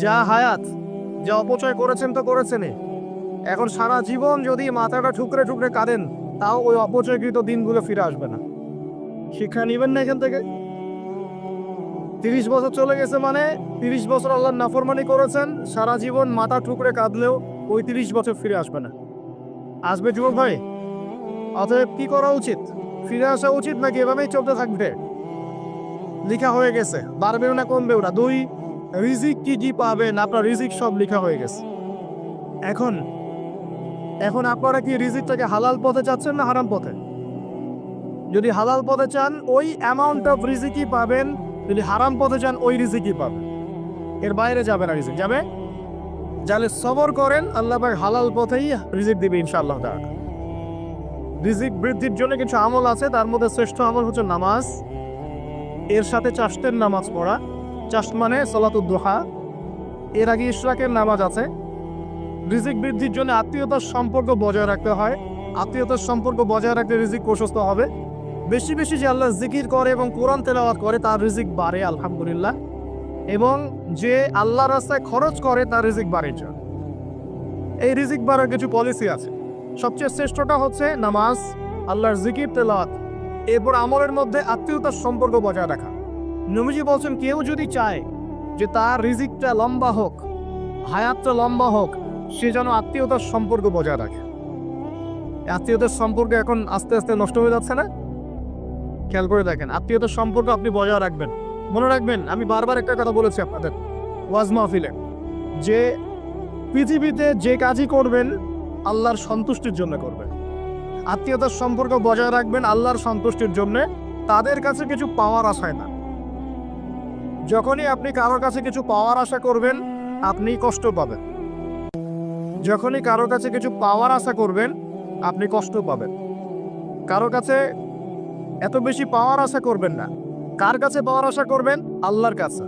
যা হায়াত, যা অপচয় করেছেন তো করেছেনই। এখন সারা জীবন যদি মাথাটা ঠুকরে ঠুকরে কাঁদেন, তাও ওই অপচয়কৃত দিনগুলো ফিরে আসবে না। শিক্ষা নিবেন না এখান থেকে? 30 বছর চলে গেছে মানে 30 বছর আল্লাহর নাফরমানি করেছেন, সারা জীবন মাথা ঠুকরে কাঁদলেও ওই 30 বছর ফিরে আসবে না। আসবে যুবক ভাই। অতএব কি করা উচিত? ফিরে আসা উচিত নাকি এভাবেই চলতে থাকবে? লেখা হয়ে গেছে, বাড়বেও না কমবেও না। দুই, রিজিক কি কি পাবেন, আপনার রিজিক সব লেখা হয়ে গেছে। এখন এখন আপনারা কি রিজিকটাকে হালাল পথে চাচ্ছেন না হারাম পথে? যদি হালাল পথে চান ওই অ্যামাউন্ট অফ রিজিকই পাবেন, যদি হারাম পথে চান ওই রিজিকই পাবেন, এর বাইরে যাবে না রিজিক। যাবে যাহলে সবর করেন, আল্লাহ পাক হালাল পথেই রিজিক দিবে ইনশাআল্লাহ তাআলা। রিজিক বৃদ্ধির জন্য কিছু আমল আছে, তার মধ্যে শ্রেষ্ঠ আমল হচ্ছে নামাজ, এর সাথে চাষতের নামাজ পড়া। চাষ মানে সালাতুদ দুহা, এর আগে ইশরাকের নামাজ আছে। রিজিক বৃদ্ধির জন্য আত্মীয়তার সম্পর্ক বজায় রাখতে হয়। আত্মীয়তার সম্পর্ক বজায় রাখলে রিজিক প্রশস্ত হবে। বেশি বেশি যে আল্লাহ জিকির করে এবং কোরআন তেলাওয়াত করে তার রিজিক বাড়ে আলহামদুলিল্লাহ। এবং যে আল্লাহ রাস্তায় খরচ করে তার রিজিক বাড়ে। এই রিজিক বাড়ার কিছু পলিসি আছে। সবচেয়ে শ্রেষ্ঠটা হচ্ছে নামাজ, আল্লাহর জিকির তেলাওয়াত, এরপর আমলের মধ্যে আত্মীয়তার সম্পর্ক বজায় রাখা। নবীজি বলছেন কেউ যদি চায় যে তার রিজিকটা লম্বা হোক, হায়াতটা লম্বা হোক, সে যেন আত্মীয়তার সম্পর্ক বজায় রাখে। আত্মীয়তার সম্পর্ক এখন আস্তে আস্তে নষ্ট হয়ে যাচ্ছে না? খেয়াল করে দেখেন, আত্মীয়তার সম্পর্ক আপনি বজায় রাখবেন। মনে রাখবেন, আমি বারবার একটা কথা বলেছি আপনাদের ওয়াজ মাহফিলে, যে পৃথিবীতে যে কাজই করবেন আল্লাহর সন্তুষ্টির জন্য করবেন। আত্মীয়তার সম্পর্ক বজায় রাখবেন আল্লাহর সন্তুষ্টির জন্য, তাদের কাছে কিছু পাওয়ার আশায় না। যখনই আপনি কারোর কাছে কিছু পাওয়ার আশা করবেন আপনি কষ্ট পাবেন। যখনই কারোর কাছে কিছু পাওয়ার আশা করবেন আপনি কষ্ট পাবেন। কারোর কাছে এত বেশি পাওয়ার আশা করবেন না। কার কাছে পাওয়ার আশা করবেন? আল্লাহর কাছে।